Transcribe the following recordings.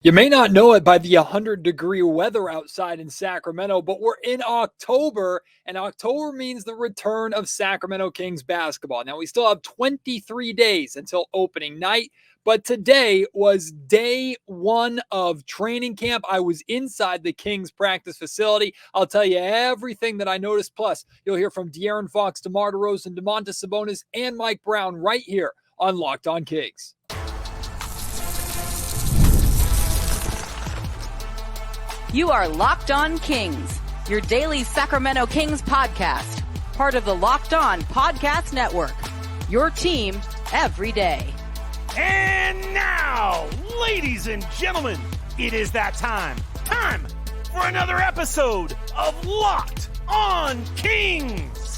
You may not know it by the 100-degree weather outside in Sacramento, but we're in October, and October means the return of Sacramento Kings basketball. Now, we still have 23 days until opening night, but today was day one of training camp. I was inside the Kings practice facility. I'll tell you everything that I noticed. Plus, you'll hear from De'Aaron Fox, DeMar DeRozan, Domantas, Sabonis, and Mike Brown right here on Locked On Kings. You are Locked On Kings, your daily Sacramento Kings podcast, part of the Locked On Podcast Network, your team every day. And now, ladies and gentlemen, it is that time for another episode of Locked On Kings.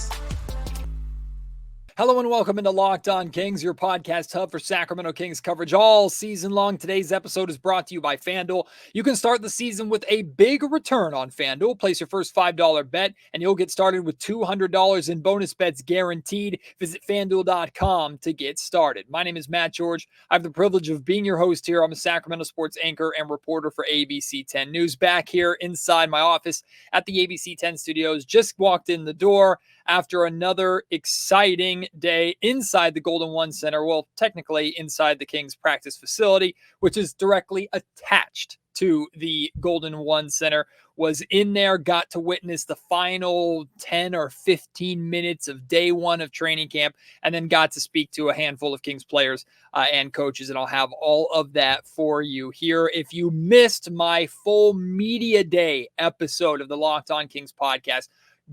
Hello and welcome into Locked On Kings, your podcast hub for Sacramento Kings coverage all season long. Today's episode is brought to you by FanDuel. You can start the season with a big return on FanDuel. Place your first $5 bet and you'll get started with $200 in bonus bets guaranteed. Visit FanDuel.com to get started. My name is Matt George. I have the privilege of being your host here. I'm a Sacramento sports anchor and reporter for ABC 10 News. Back here inside my office at the ABC 10 studios. Just walked in the door after another exciting day inside the Golden One Center. Well, technically inside the Kings practice facility, which is directly attached to the Golden One Center. Was in there, got to witness the final 10 or 15 minutes of day one of training camp, and then got to speak to a handful of Kings players and coaches, and I'll have all of that for you here. If you missed my full media day episode of the Locked On Kings podcast,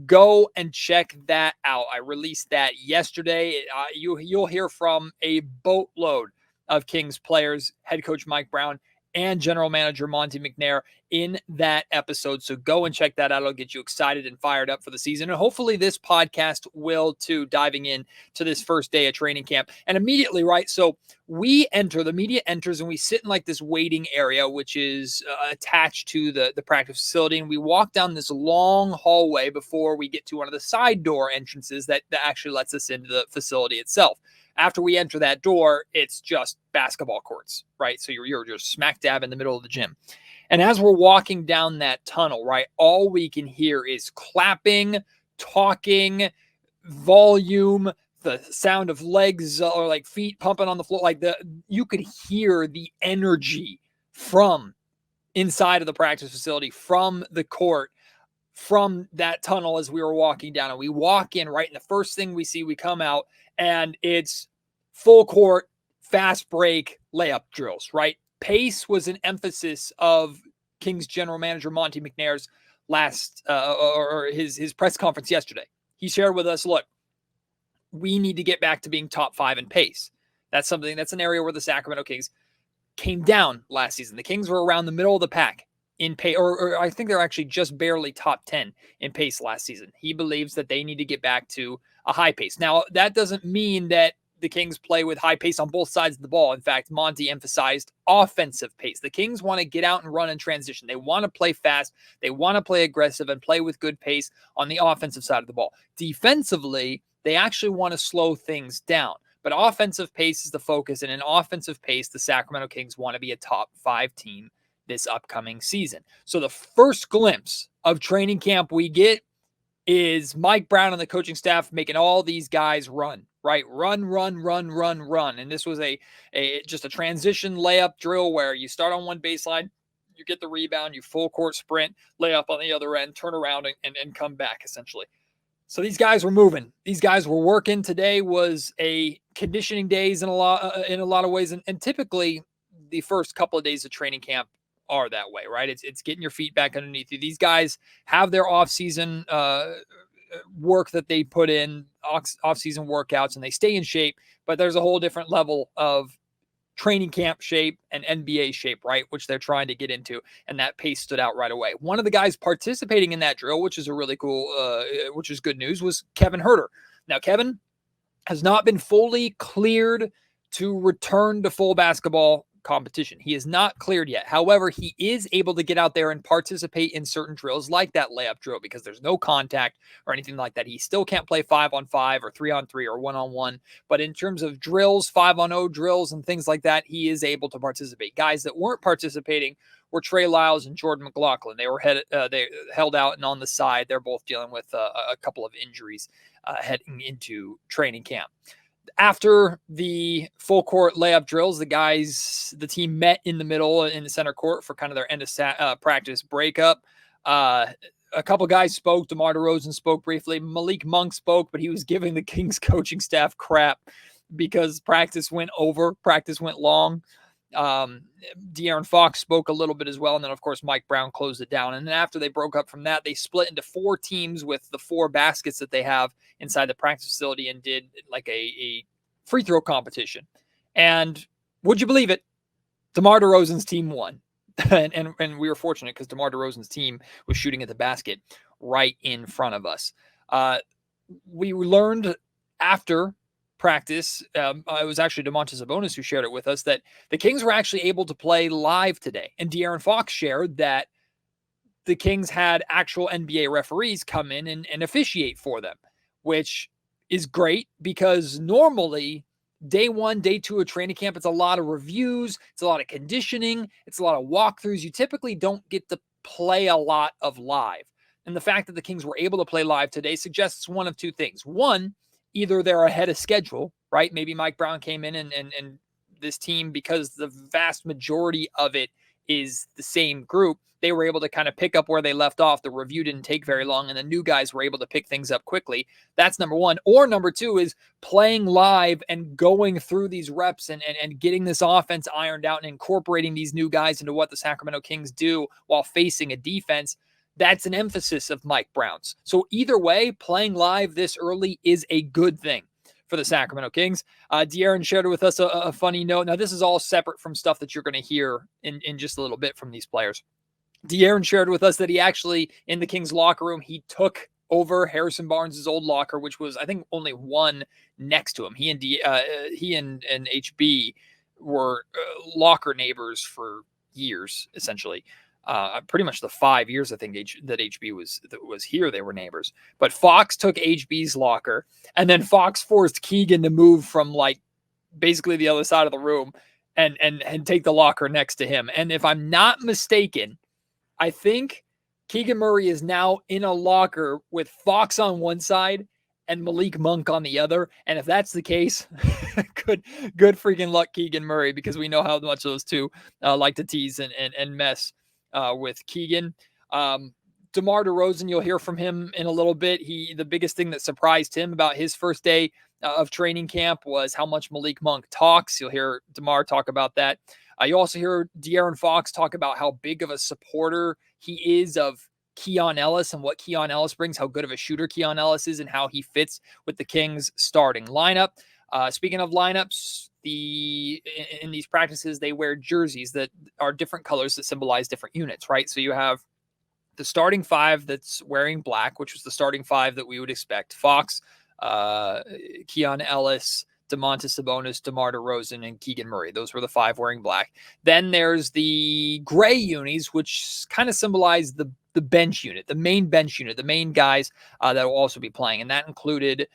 go and check that out. I released that yesterday. You'll hear from a boatload of Kings players, head coach Mike Brown, and general manager Monte McNair in that episode. So go and check that out. It'll get you excited and fired up for the season. And hopefully this podcast will too, diving in to this first day of training camp. And immediately, right? So the media enters and we sit in like this waiting area, which is attached to the practice facility. And we walk down this long hallway before we get to one of the side door entrances that actually lets us into the facility itself. After we enter that door, it's just basketball courts, right? So you're just smack dab in the middle of the gym. And as we're walking down that tunnel, right, all we can hear is clapping, talking, volume, the sound of legs or like feet pumping on the floor. You could hear the energy from inside of the practice facility, from the court, from that tunnel as we were walking down. And we walk in, right, and the first thing we see, we come out, and it's full court, fast break layup drills, right? Pace was an emphasis of Kings general manager Monte McNair's his press conference yesterday. He shared with us, look, we need to get back to being top 5 in pace. That's an area where the Sacramento Kings came down last season. The Kings were around the middle of the pack in pace, or I think they're actually just barely top 10 in pace last season. He believes that they need to get back to a high pace. Now, that doesn't mean that the Kings play with high pace on both sides of the ball. In fact, Monty emphasized offensive pace. The Kings want to get out and run in transition. They want to play fast. They want to play aggressive and play with good pace on the offensive side of the ball. Defensively, they actually want to slow things down. But offensive pace is the focus. And in offensive pace, the Sacramento Kings want to be a top 5 team this upcoming season. So the first glimpse of training camp we get is Mike Brown and the coaching staff making all these guys run, right? Run. And this was just a transition layup drill where you start on one baseline, you get the rebound, you full court sprint, lay up on the other end, turn around and come back essentially. So these guys were moving. These guys were working. Today was a conditioning days in a lot of ways. And typically the first couple of days of training camp are that way, right? It's getting your feet back underneath you. These guys have their off-season work that they put in, off-season workouts, and they stay in shape, but there's a whole different level of training camp shape and NBA shape, right, which they're trying to get into, and that pace stood out right away. One of the guys participating in that drill, which is a really cool, which is good news, was Kevin Huerter. Now, Kevin has not been fully cleared to return to full basketball competition. He is not cleared yet. However, he is able to get out there and participate in certain drills like that layup drill because there's no contact or anything like that. He still can't play 5-on-5 or 3-on-3 or 1-on-1. But in terms of drills, 5-on-0 drills and things like that, he is able to participate. Guys that weren't participating were Trey Lyles and Jordan McLaughlin. They were they held out and on the side. They're both dealing with a couple of injuries heading into training camp. After the full court layup drills, the team met in the middle in the center court for kind of their end of practice breakup. A couple guys spoke. DeMar DeRozan spoke briefly. Malik Monk spoke, but he was giving the Kings coaching staff crap because practice went long. De'Aaron Fox spoke a little bit as well. And then, of course, Mike Brown closed it down. And then after they broke up from that, they split into 4 teams with the 4 baskets that they have inside the practice facility and did like a free throw competition. And would you believe it? DeMar DeRozan's team won. and we were fortunate because DeMar DeRozan's team was shooting at the basket right in front of us. We learned after practice, it was actually Domantas Sabonis who shared it with us, that the Kings were actually able to play live today. And De'Aaron Fox shared that the Kings had actual NBA referees come in and officiate for them, which is great because normally day 1, day 2 of training camp, it's a lot of reviews, it's a lot of conditioning, it's a lot of walkthroughs. You typically don't get to play a lot of live. And the fact that the Kings were able to play live today suggests one of 2 things. One, either they're ahead of schedule, right? Maybe Mike Brown came in and this team, because the vast majority of it is the same group, they were able to kind of pick up where they left off. The review didn't take very long, and the new guys were able to pick things up quickly. That's number one. Or number 2 is playing live and going through these reps and getting this offense ironed out and incorporating these new guys into what the Sacramento Kings do while facing a defense. That's an emphasis of Mike Brown's. So either way, playing live this early is a good thing for the Sacramento Kings. De'Aaron shared with us a funny note. Now, this is all separate from stuff that you're going to hear in just a little bit from these players. De'Aaron shared with us that he actually, in the Kings locker room, he took over Harrison Barnes' old locker, which was, I think, only one next to him. He and HB were locker neighbors for years, essentially. Pretty much the 5 years I think that HB was here, they were neighbors. But Fox took HB's locker, and then Fox forced Keegan to move from like basically the other side of the room and take the locker next to him. And if I'm not mistaken, I think Keegan Murray is now in a locker with Fox on one side and Malik Monk on the other. And if that's the case, good freaking luck, Keegan Murray, because we know how much those two like to tease and mess with Keegan. DeMar DeRozan, you'll hear from him in a little bit. The biggest thing that surprised him about his first day of training camp was how much Malik Monk talks. You'll hear DeMar talk about that. You also hear De'Aaron Fox talk about how big of a supporter he is of Keon Ellis and what Keon Ellis brings, how good of a shooter Keon Ellis is, and how he fits with the Kings starting lineup. Speaking of lineups, in these practices, they wear jerseys that are different colors that symbolize different units, right? So you have the starting 5 that's wearing black, which was the starting 5 that we would expect. Fox, Keon Ellis, Domantas Sabonis, DeMar DeRozan, and Keegan Murray. Those were the 5 wearing black. Then there's the gray unis, which kind of symbolize the bench unit, the main bench unit, the main guys that will also be playing. And that included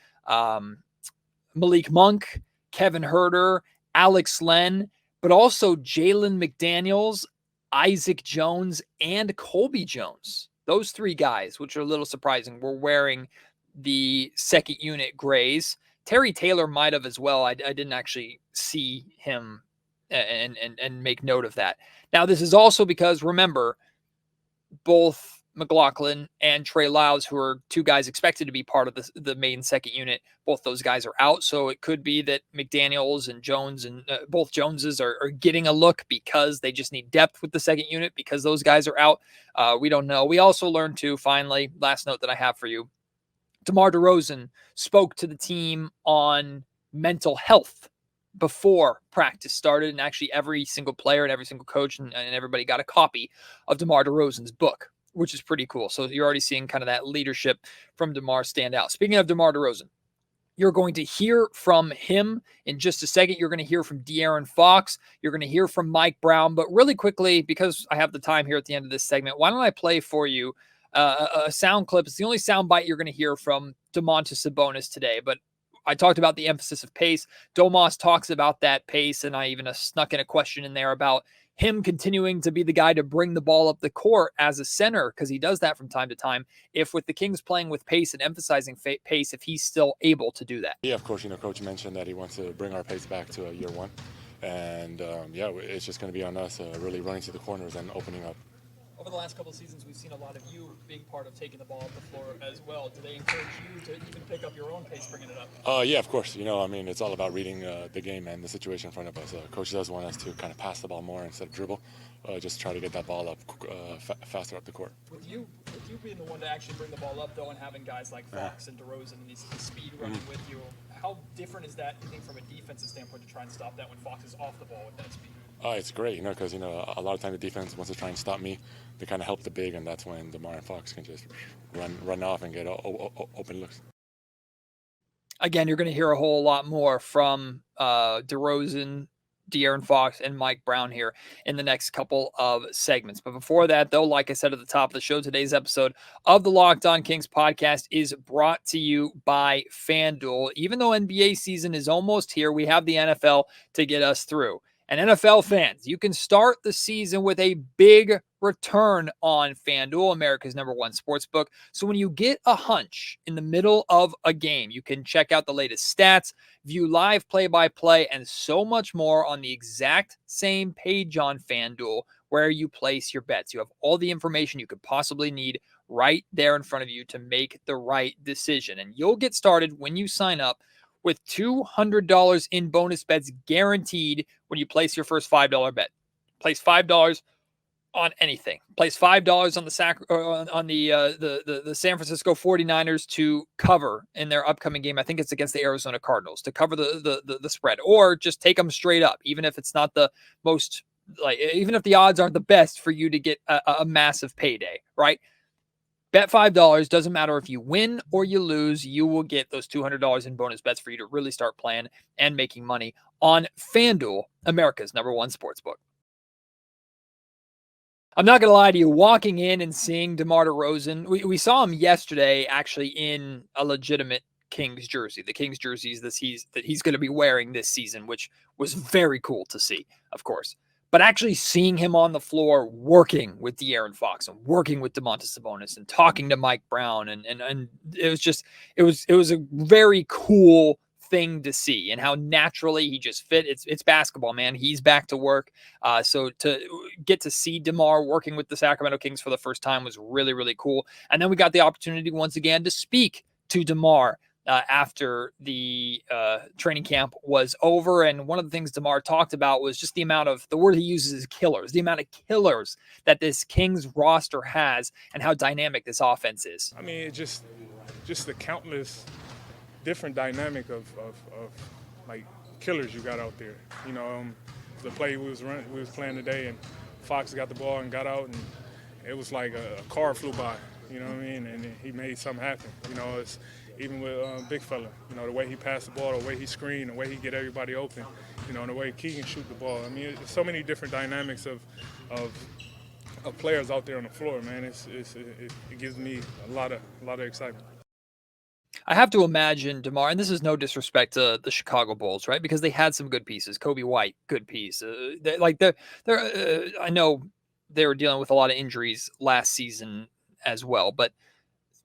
Malik Monk, Kevin Huerter, Alex Len, but also Jalen McDaniels, Isaac Jones, and Colby Jones. Those 3 guys, which are a little surprising, were wearing the second unit grays. Terry Taylor might have as well. I didn't actually see him and make note of that. Now, this is also because, remember, both McLaughlin and Trey Lyles, who are 2 guys expected to be part of the main second unit, both those guys are out. So it could be that McDaniels and Jones and both Joneses are getting a look because they just need depth with the second unit because those guys are out. We don't know. We also learned too, finally, last note that I have for you, DeMar DeRozan spoke to the team on mental health before practice started, and actually every single player and every single coach and everybody got a copy of DeMar DeRozan's book, which is pretty cool. So you're already seeing kind of that leadership from DeMar stand out. Speaking of DeMar DeRozan, You're going to hear from him in just a second. You're going to hear from De'Aaron Fox. You're going to hear from Mike Brown. But really quickly, because I have the time here at the end of this segment, why don't I play for you a sound clip? It's the only sound bite you're going to hear from Domantas Sabonis today. But I talked about the emphasis of pace. Domas talks about that pace, and I even snuck in a question in there about him continuing to be the guy to bring the ball up the court as a center, because he does that from time to time. If with the Kings playing with pace and emphasizing pace, if he's still able to do that. Yeah, of course, Coach mentioned that he wants to bring our pace back to year one. And, it's just going to be on us really running to the corners and opening up. Over the last couple of seasons, we've seen a lot of you being part of taking the ball up the floor as well. Do they encourage you to even pick up your own pace, bringing it up? Yeah, of course. It's all about reading the game and the situation in front of us. Coach does want us to kind of pass the ball more instead of dribble, just try to get that ball up faster up the court. With you being the one to actually bring the ball up, though, and having guys like Fox and DeRozan and these speed running with you, how different is that, you think, from a defensive standpoint to try and stop that when Fox is off the ball with that speed? It's great, because, a lot of time the defense wants to try and stop me. They kind of help the big, and that's when DeMar and Fox can just run off and get open looks. Again, you're going to hear a whole lot more from DeRozan, De'Aaron Fox, and Mike Brown here in the next couple of segments. But before that, though, like I said at the top of the show, today's episode of the Locked On Kings podcast is brought to you by FanDuel. Even though NBA season is almost here, we have the NFL to get us through. And NFL fans, you can start the season with a big return on FanDuel, America's #1 sportsbook. So when you get a hunch in the middle of a game, you can check out the latest stats, view live play-by-play, and so much more on the exact same page on FanDuel where you place your bets. You have all the information you could possibly need right there in front of you to make the right decision. And you'll get started when you sign up with $200 in bonus bets guaranteed when you place your first $5 bet. Place $5 on anything. Place $5 on the San Francisco 49ers to cover in their upcoming game. I think it's against the Arizona Cardinals, to cover the spread, or just take them straight up, even if it's not the most, even if the odds aren't the best for you to get a massive payday, right? Bet $5. Doesn't matter if you win or you lose, you will get those $200 in bonus bets for you to really start playing and making money on FanDuel, America's #1 sportsbook. I'm not going to lie to you, walking in and seeing DeMar DeRozan, we saw him yesterday actually in a legitimate Kings jersey, the Kings jerseys that he's going to be wearing this season, which was very cool to see, of course. But actually seeing him on the floor working with De'Aaron Fox and working with Domantas Sabonis and talking to Mike Brown, and it was a very cool thing to see, and how naturally he just fit. It's basketball, man. He's back to work. So to get to see DeMar working with the Sacramento Kings for the first time was really, really cool. And then we got the opportunity once again to speak to DeMar after the training camp was over. And one of the things DeMar talked about was just the word he uses is killers, the amount of killers that this Kings roster has and how dynamic this offense is. I mean, it's just the countless different dynamic of like killers you got out there. The play we was playing today, and Fox got the ball and got out, and it was like a car flew by, you know what I mean? And he made something happen. It's even with Big Fella, the way he passed the ball, the way he screened, the way he get everybody open, and the way Keegan shoot the ball. I mean, there's so many different dynamics of players out there on the floor, man. It gives me a lot of excitement. I have to imagine DeMar, and this is no disrespect to the Chicago Bulls, right? Because they had some good pieces. Kobe White, good piece. I know they were dealing with a lot of injuries last season as well, but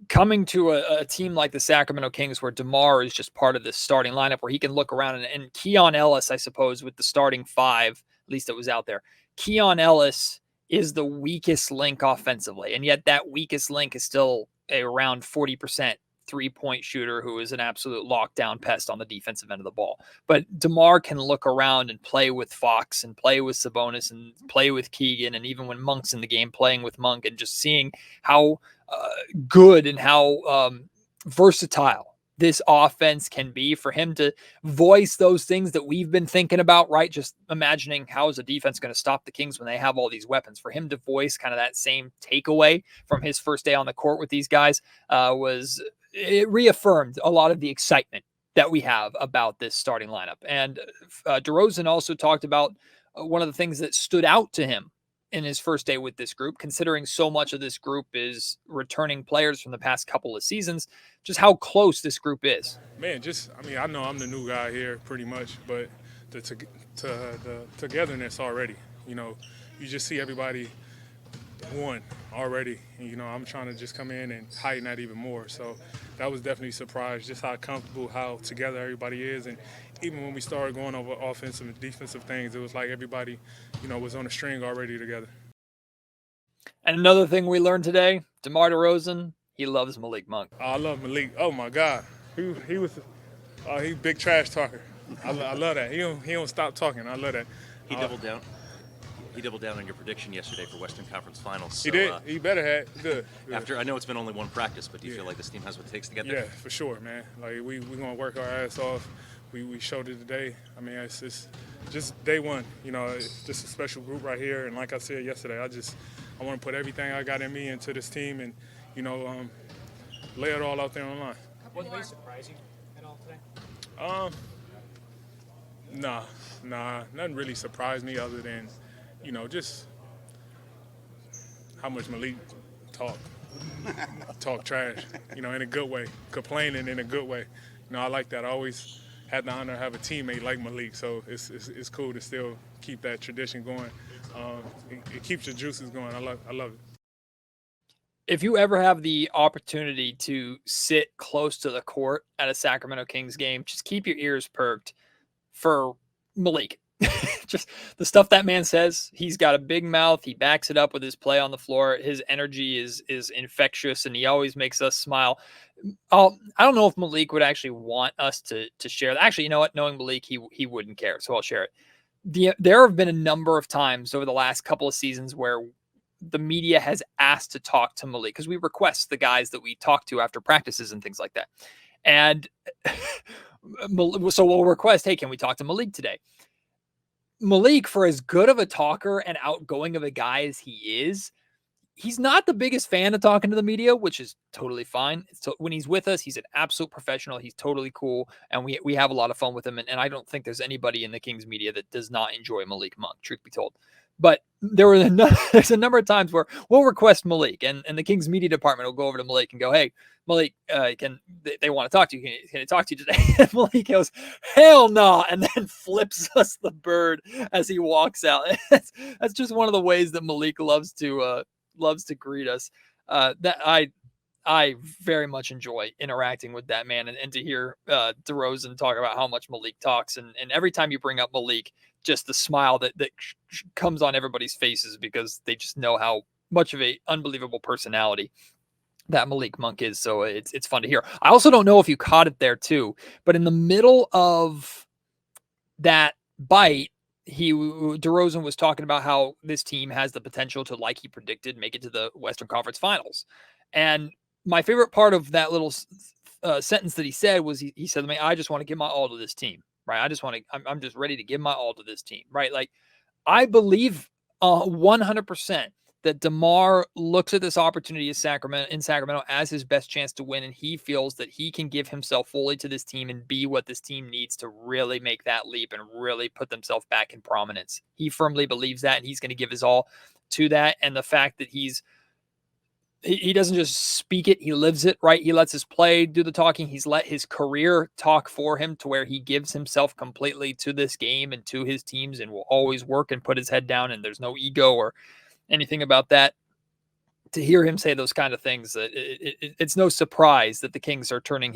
coming to a team like the Sacramento Kings, where DeMar is just part of the starting lineup, where he can look around, and Keon Ellis, I suppose, with the starting five, at least it was out there. Keon Ellis is the weakest link offensively, and yet that weakest link is still around 40% three-point shooter who is an absolute lockdown pest on the defensive end of the ball. But DeMar can look around and play with Fox and play with Sabonis and play with Keegan, and even when Monk's in the game, playing with Monk, and just seeing how good and how versatile this offense can be, for him to voice those things that we've been thinking about, right? Just imagining how is a defense going to stop the Kings when they have all these weapons. For him to voice kind of that same takeaway from his first day on the court with these guys it reaffirmed a lot of the excitement that we have about this starting lineup. And DeRozan also talked about one of the things that stood out to him in his first day with this group, considering so much of this group is returning players from the past couple of seasons, just how close this group is. Man, I know I'm the new guy here pretty much, but the togetherness already, you just see everybody one already. I'm trying to just come in and heighten that even more. So that was definitely a surprise, just how comfortable, how together everybody is. And even when we started going over offensive and defensive things, it was like everybody, was on a string already together. And another thing we learned today, DeMar DeRozan, he loves Malik Monk. I love Malik. Oh my God, he's a big trash talker. I love that. He don't stop talking. I love that. He doubled down. He doubled down on your prediction yesterday for Western Conference Finals. So, he did. He better have. Good. I know it's been only one practice, but do you feel like this team has what it takes to get there? Yeah, for sure, man. Like we gonna work our ass off. We showed it today. I mean, it's just day one. It's just a special group right here. And like I said yesterday, I want to put everything I got in me into this team and lay it all out there on the line. Was they surprising at all today? Nah, nothing really surprised me other than, just how much Malik talk trash, in a good way, complaining in a good way. I like that. I always had the honor to have a teammate like Malik, so it's cool to still keep that tradition going. It keeps your juices going. I love it. If you ever have the opportunity to sit close to the court at a Sacramento Kings game, just keep your ears perked for Malik. Just the stuff that man says. He's got a big mouth. He backs it up with his play on the floor. His energy is infectious, and he always makes us smile. I don't know if Malik would actually want us to share that. Actually, you know what? Knowing Malik, he wouldn't care, so I'll share it. There have been a number of times over the last couple of seasons where the media has asked to talk to Malik because we request the guys that we talk to after practices and things like that. And so we'll request, hey, can we talk to Malik today? Malik, for as good of a talker and outgoing of a guy as he is, he's not the biggest fan of talking to the media, which is totally fine. So when he's with us, he's an absolute professional. He's totally cool. And we have a lot of fun with him. And I don't think there's anybody in the Kings media that does not enjoy Malik Monk, truth be told. But there's a number of times where we'll request Malik and the Kings media department will go over to Malik and go, hey, Malik, they want to talk to you. Can I talk to you today? And Malik goes, hell no. And then flips us the bird as he walks out. That's just one of the ways that Malik loves to greet us. That I very much enjoy interacting with that man and to hear DeRozan talk about how much Malik talks. And every time you bring up Malik, just the smile that comes on everybody's faces because they just know how much of a unbelievable personality that Malik Monk is. So it's fun to hear. I also don't know if you caught it there too, but in the middle of that bite, DeRozan was talking about how this team has the potential to, like he predicted, make it to the Western Conference Finals. And my favorite part of that little sentence that he said was he said to me, I just want to give my all to this team, right? I'm just ready to give my all to this team, right? Like I believe 100% that DeMar looks at this opportunity in Sacramento as his best chance to win. And he feels that he can give himself fully to this team and be what this team needs to really make that leap and really put themselves back in prominence. He firmly believes that, and he's going to give his all to that. And the fact that he doesn't just speak it, he lives it, right? He lets his play do the talking. He's let his career talk for him to where he gives himself completely to this game and to his teams and will always work and put his head down, and there's no ego or anything about that. To hear him say those kind of things, it's no surprise that the Kings are turning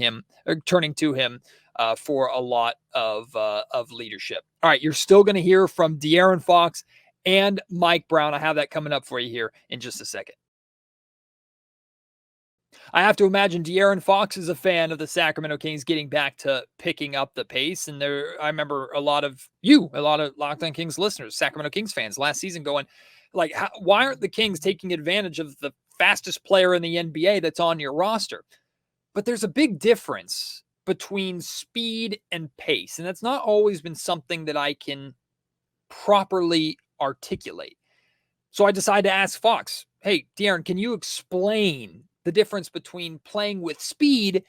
to him for a lot of leadership. All right, you're still going to hear from De'Aaron Fox and Mike Brown. I have that coming up for you here in just a second. I have to imagine De'Aaron Fox is a fan of the Sacramento Kings getting back to picking up the pace. And I remember a lot of Locked On Kings listeners, Sacramento Kings fans last season going, like, why aren't the Kings taking advantage of the fastest player in the NBA that's on your roster? But there's a big difference between speed and pace. And that's not always been something that I can properly articulate. So I decided to ask Fox, hey, De'Aaron, can you explain the difference between playing with speed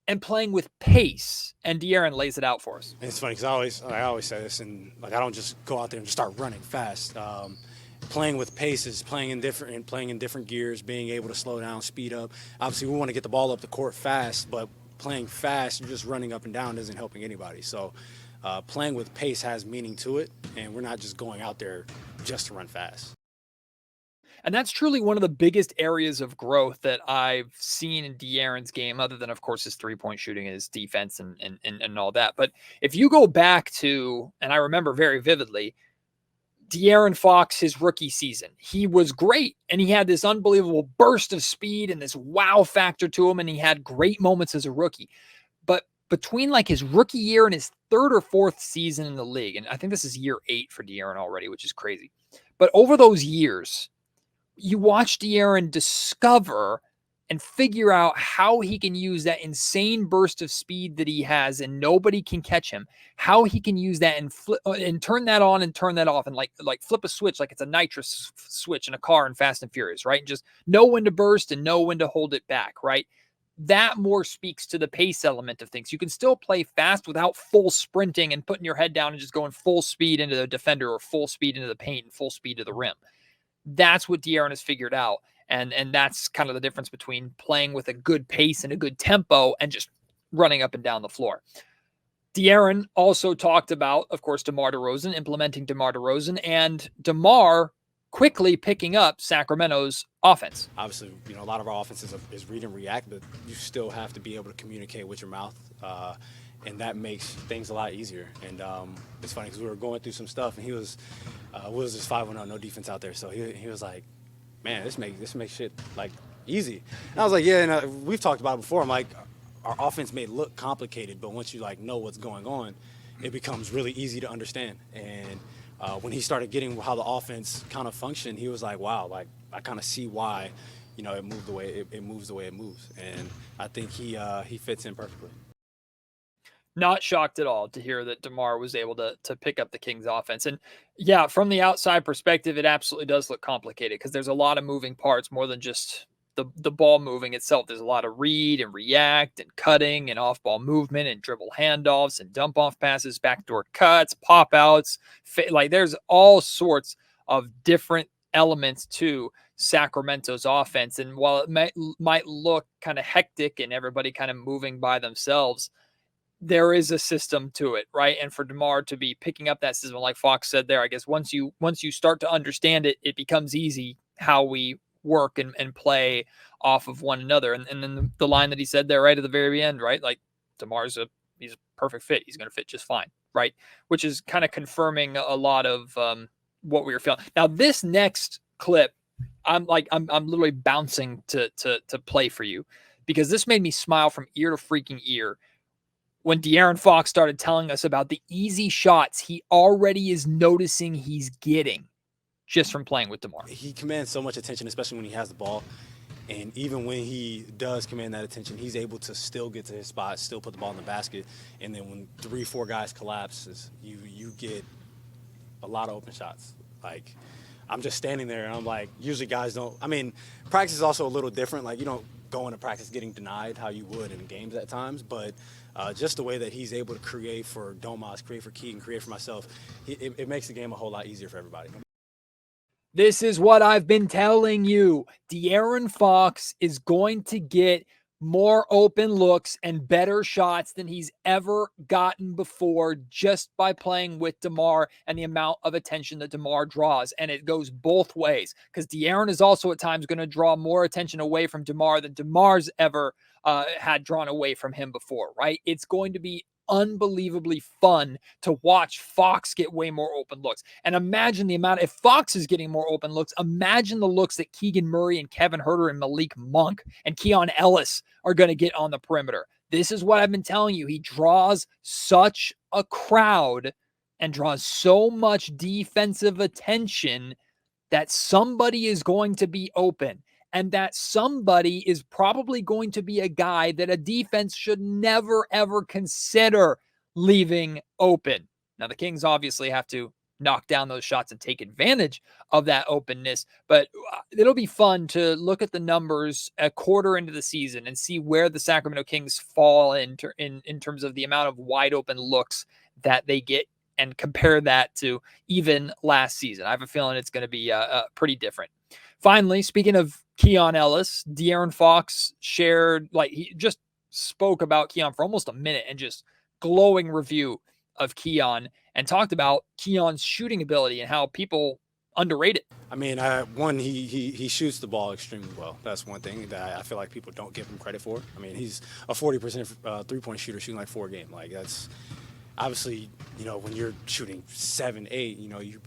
and playing with pace. And De'Aaron lays it out for us. And it's funny because I always say this, and like I don't just go out there and just start running fast. Playing with pace is playing in different gears, being able to slow down, speed up. Obviously, we want to get the ball up the court fast, but playing fast, you're just running up and down isn't helping anybody. So playing with pace has meaning to it, and we're not just going out there just to run fast. And that's truly one of the biggest areas of growth that I've seen in De'Aaron's game, other than, of course, his three-point shooting and his defense and all that. But if you go back to, and I remember very vividly, De'Aaron Fox, his rookie season, he was great. And he had this unbelievable burst of speed and this wow factor to him. And he had great moments as a rookie. But between like his rookie year and his third or fourth season in the league, and I think this is year 8 for De'Aaron already, which is crazy. But over those years, you watch De'Aaron discover and figure out how he can use that insane burst of speed that he has and nobody can catch him, how he can use that and flip and turn that on and turn that off and like flip a switch like it's a nitrous switch in a car in Fast and Furious, right? And just know when to burst and know when to hold it back, right? That more speaks to the pace element of things. You can still play fast without full sprinting and putting your head down and just going full speed into the defender or full speed into the paint and full speed to the rim. That's what De'Aaron has figured out. And that's kind of the difference between playing with a good pace and a good tempo and just running up and down the floor. De'Aaron also talked about, of course, DeMar DeRozan, implementing DeMar DeRozan, and DeMar quickly picking up Sacramento's offense. Obviously, a lot of our offense is read and react, but you still have to be able to communicate with your mouth, and that makes things a lot easier. And it's funny because we were going through some stuff, and he was, what was this 5-0, no defense out there, so he was like, man, this makes shit like easy. And I was like, yeah, and we've talked about it before. I'm like, our offense may look complicated, but once you like know what's going on, it becomes really easy to understand. And when he started getting how the offense kind of functioned, he was like, wow, like I kind of see why, it moves the way it moves. And I think he fits in perfectly. Not shocked at all to hear that DeMar was able to pick up the Kings offense. And yeah, from the outside perspective, it absolutely does look complicated because there's a lot of moving parts more than just the ball moving itself. There's a lot of read and react and cutting and off-ball movement and dribble handoffs and dump-off passes, backdoor cuts, pop-outs. Like there's all sorts of different elements to Sacramento's offense. And while it might look kind of hectic and everybody kind of moving by themselves, there is a system to it, right? And for DeMar to be picking up that system, like Fox said there, I guess once you start to understand it, it becomes easy how we work and play off of one another. And then the line that he said there right at the very end, right? Like DeMar's he's a perfect fit. He's going to fit just fine, right? Which is kind of confirming a lot of what we were feeling. Now this next clip, I'm literally bouncing to play for you because this made me smile from ear to freaking ear. When De'Aaron Fox started telling us about the easy shots he already is noticing he's getting just from playing with DeMar. He commands so much attention, especially when he has the ball. And even when he does command that attention, he's able to still get to his spot, still put the ball in the basket. And then when 3-4 guys collapse, you get a lot of open shots. Like, I'm just standing there, and I'm like, usually guys don't – I mean, practice is also a little different. Like, you don't go into practice getting denied how you would in games at times. But just the way that he's able to create for Domas, create for Keegan, create for myself, it makes the game a whole lot easier for everybody. This is what I've been telling you. De'Aaron Fox is going to get more open looks and better shots than he's ever gotten before just by playing with DeMar and the amount of attention that DeMar draws. And it goes both ways because De'Aaron is also at times going to draw more attention away from DeMar than DeMar's ever had drawn away from him before, right? It's going to be unbelievably fun to watch Fox get way more open looks. And imagine the amount, if Fox is getting more open looks, imagine the looks that Keegan Murray and Kevin Huerter and Malik Monk and Keon Ellis are going to get on the perimeter. This is what I've been telling you. He draws such a crowd and draws so much defensive attention that somebody is going to be open. And that somebody is probably going to be a guy that a defense should never, ever consider leaving open. Now, the Kings obviously have to knock down those shots and take advantage of that openness. But it'll be fun to look at the numbers a quarter into the season and see where the Sacramento Kings fall in terms of the amount of wide open looks that they get and compare that to even last season. I have a feeling it's going to be pretty different. Finally, speaking of Keon Ellis, De'Aaron Fox shared, he just spoke about Keon for almost a minute and just glowing review of Keon and talked about Keon's shooting ability and how people underrate it. I mean, one, he shoots the ball extremely well. That's one thing that I feel like people don't give him credit for. I mean, he's a 40% three-point shooter shooting like 4 a game. Like, that's obviously, when you're shooting 7, 8,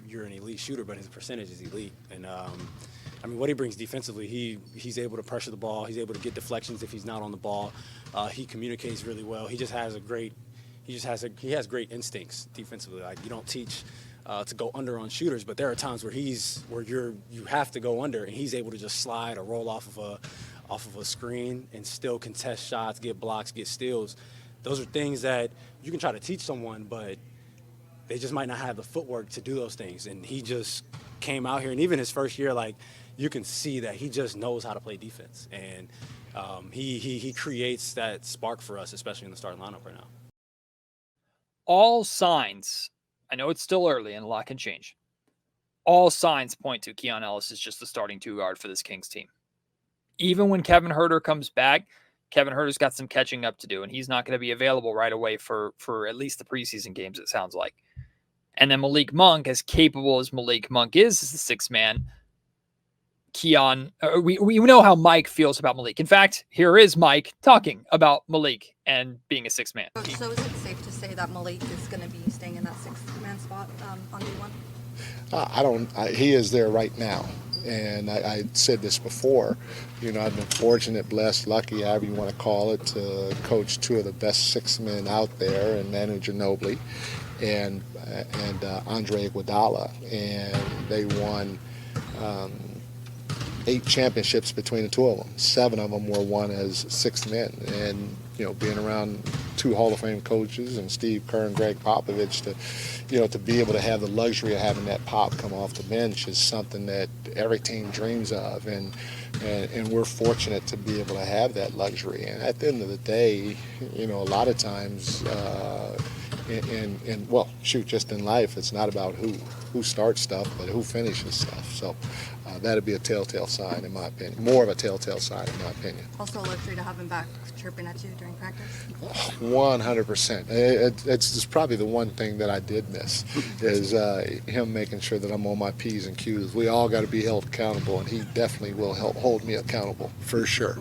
you're an elite shooter, but his percentage is elite. And I mean, what he brings defensively, he's able to pressure the ball. He's able to get deflections if he's not on the ball. He communicates really well. He has great instincts defensively. Like, you don't teach to go under on shooters, but there are times where you have to go under, and he's able to just slide or roll off of a screen and still contest shots, get blocks, get steals. Those are things that you can try to teach someone, but they just might not have the footwork to do those things. And he just came out here, and even his first year, you can see that he just knows how to play defense, and he creates that spark for us, especially in the starting lineup right now. All signs, I know it's still early and a lot can change. All signs point to Keon Ellis is just the starting 2 guard for this Kings team. Even when Kevin Huerter comes back, Kevin Huerter's got some catching up to do, and he's not going to be available right away for at least the preseason games, it sounds like. And then Malik Monk, as capable as Malik Monk is as the 6th man, Keon, we know how Mike feels about Malik. In fact, here is Mike talking about Malik and being a 6th man. So is it safe to say that Malik is going to be staying in that 6th man spot on D1? He is there right now. And I said this before, I've been fortunate, blessed, lucky, however you want to call it, to coach 2 of the best 6 men out there, and Manu Ginobili and Andre Iguodala. And they won 8 championships between the 2 of them. 7 of them were won as 6th men. And, being around 2 Hall of Fame coaches and Steve Kerr and Greg Popovich to be able to have the luxury of having that pop come off the bench is something that every team dreams of. And we're fortunate to be able to have that luxury. And at the end of the day, a lot of times, just in life, it's not about who starts stuff, but who finishes stuff. So that'd be a telltale sign, in my opinion. More of a telltale sign, in my opinion. Also a luxury to have him back chirping at you during practice? 100%. It's probably the one thing that I did miss is him making sure that I'm on my P's and Q's. We all got to be held accountable, and he definitely will hold me accountable, for sure.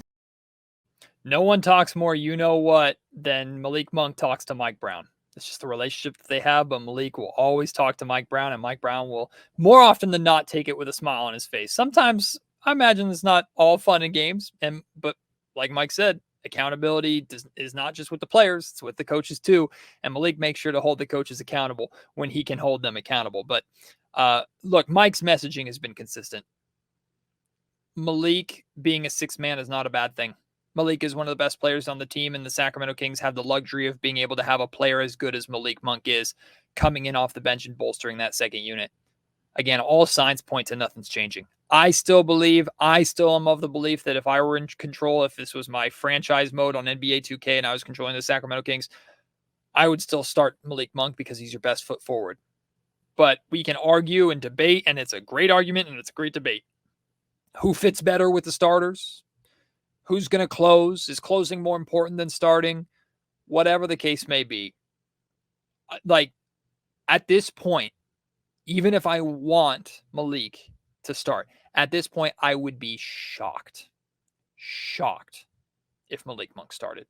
No one talks more than Malik Monk talks to Mike Brown. It's just the relationship that they have, but Malik will always talk to Mike Brown, and Mike Brown will more often than not take it with a smile on his face. Sometimes I imagine it's not all fun and games, but like Mike said, accountability is not just with the players, it's with the coaches too. And Malik makes sure to hold the coaches accountable when he can hold them accountable. But look, Mike's messaging has been consistent. Malik being a 6th man is not a bad thing. Malik is one of the best players on the team, and the Sacramento Kings have the luxury of being able to have a player as good as Malik Monk is coming in off the bench and bolstering that second unit. Again, all signs point to nothing's changing. I still am of the belief that if I were in control, if this was my franchise mode on NBA 2K and I was controlling the Sacramento Kings, I would still start Malik Monk because he's your best foot forward. But we can argue and debate, and it's a great argument and it's a great debate. Who fits better with the starters? Who's going to close? Is closing more important than starting? Whatever the case may be. At this point, even if I want Malik to start, at this point, I would be shocked if Malik Monk started.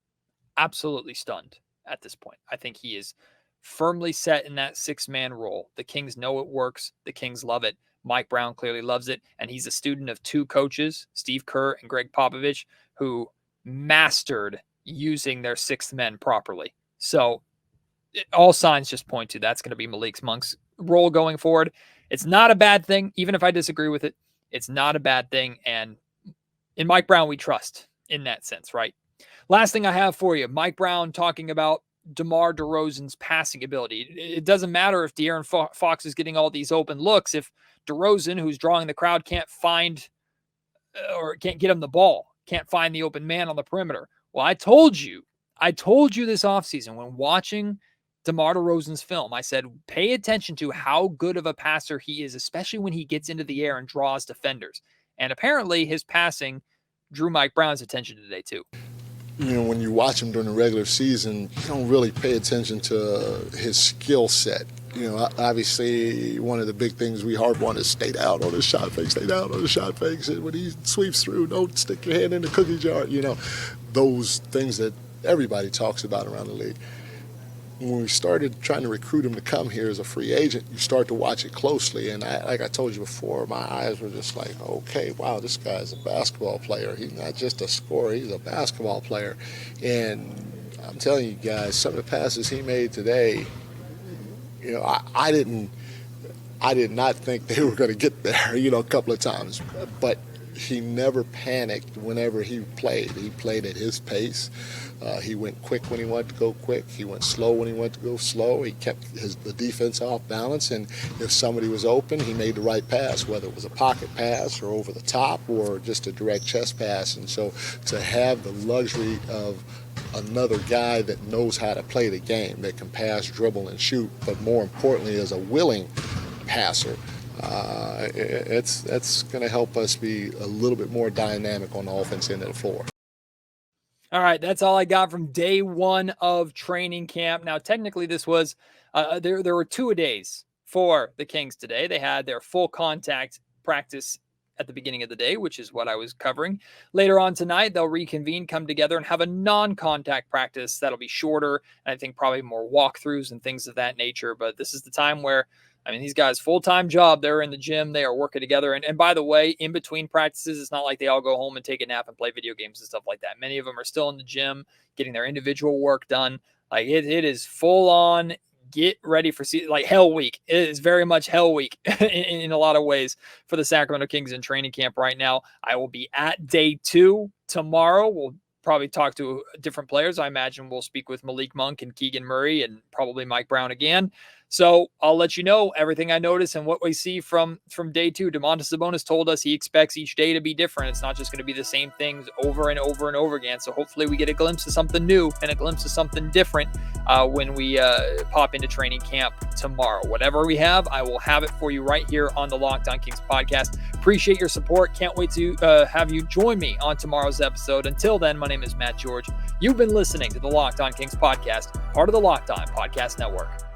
Absolutely stunned at this point. I think he is firmly set in that 6-man role. The Kings know it works. The Kings love it. Mike Brown clearly loves it, and he's a student of 2 coaches, Steve Kerr and Greg Popovich, who mastered using their 6th men properly. So all signs just point to that's going to be Malik Monk's role going forward. It's not a bad thing, even if I disagree with it. It's not a bad thing, and in Mike Brown, we trust in that sense, right? Last thing I have for you, Mike Brown talking about DeMar DeRozan's passing ability. It doesn't matter if De'Aaron Fox is getting all these open looks. If DeRozan, who's drawing the crowd, can't find or can't get him the ball, can't find the open man on the perimeter. Well, I told you this offseason when watching DeMar DeRozan's film, I said, pay attention to how good of a passer he is, especially when he gets into the air and draws defenders. And apparently his passing drew Mike Brown's attention today too. You know, when you watch him during the regular season, you don't really pay attention to his skill set. You know, obviously one of the big things we harp on is stay down on the shot fake, stay down on the shot fakes. And when he sweeps through, don't stick your hand in the cookie jar. You know, those things that everybody talks about around the league. When we started trying to recruit him to come here as a free agent, you start to watch it closely. And like I told you before, my eyes were just like, okay, wow, this guy's a basketball player. He's not just a scorer, he's a basketball player. And I'm telling you guys, some of the passes he made today, you know, I did not think they were going to get there, you know, a couple of times. But he never panicked whenever he played. He played at his pace. He went quick when he wanted to go quick. He went slow when he wanted to go slow. He kept the defense off balance, and if somebody was open, he made the right pass, whether it was a pocket pass or over the top or just a direct chest pass. And so to have the luxury of another guy that knows how to play the game, that can pass, dribble, and shoot, but more importantly is a willing passer, it's going to help us be a little bit more dynamic on the offense end of the floor. All right, that's all I got from day one of training camp. Now, technically, this was there were 2 days for the Kings today. They had their full contact practice at the beginning of the day, which is what I was covering. Later on tonight, they'll reconvene, come together, and have a non-contact practice that'll be shorter, and I think probably more walkthroughs and things of that nature. But this is the time where, I mean, these guys, full-time job, they're in the gym, they are working together. And by the way, in between practices, it's not like they all go home and take a nap and play video games and stuff like that. Many of them are still in the gym, getting their individual work done. Like it is full on, get ready for like hell week. It is very much hell week in a lot of ways for the Sacramento Kings in training camp right now. I will be at day 2 tomorrow. We'll probably talk to different players. I imagine we'll speak with Malik Monk and Keegan Murray and probably Mike Brown again. So I'll let you know everything I notice and what we see from day 2. Domantas Sabonis told us he expects each day to be different. It's not just going to be the same things over and over and over again. So hopefully we get a glimpse of something new and a glimpse of something different when we pop into training camp tomorrow. Whatever we have, I will have it for you right here on the Locked On Kings podcast. Appreciate your support. Can't wait to have you join me on tomorrow's episode. Until then, my name is Matt George. You've been listening to the Locked On Kings podcast, part of the Locked On Podcast Network.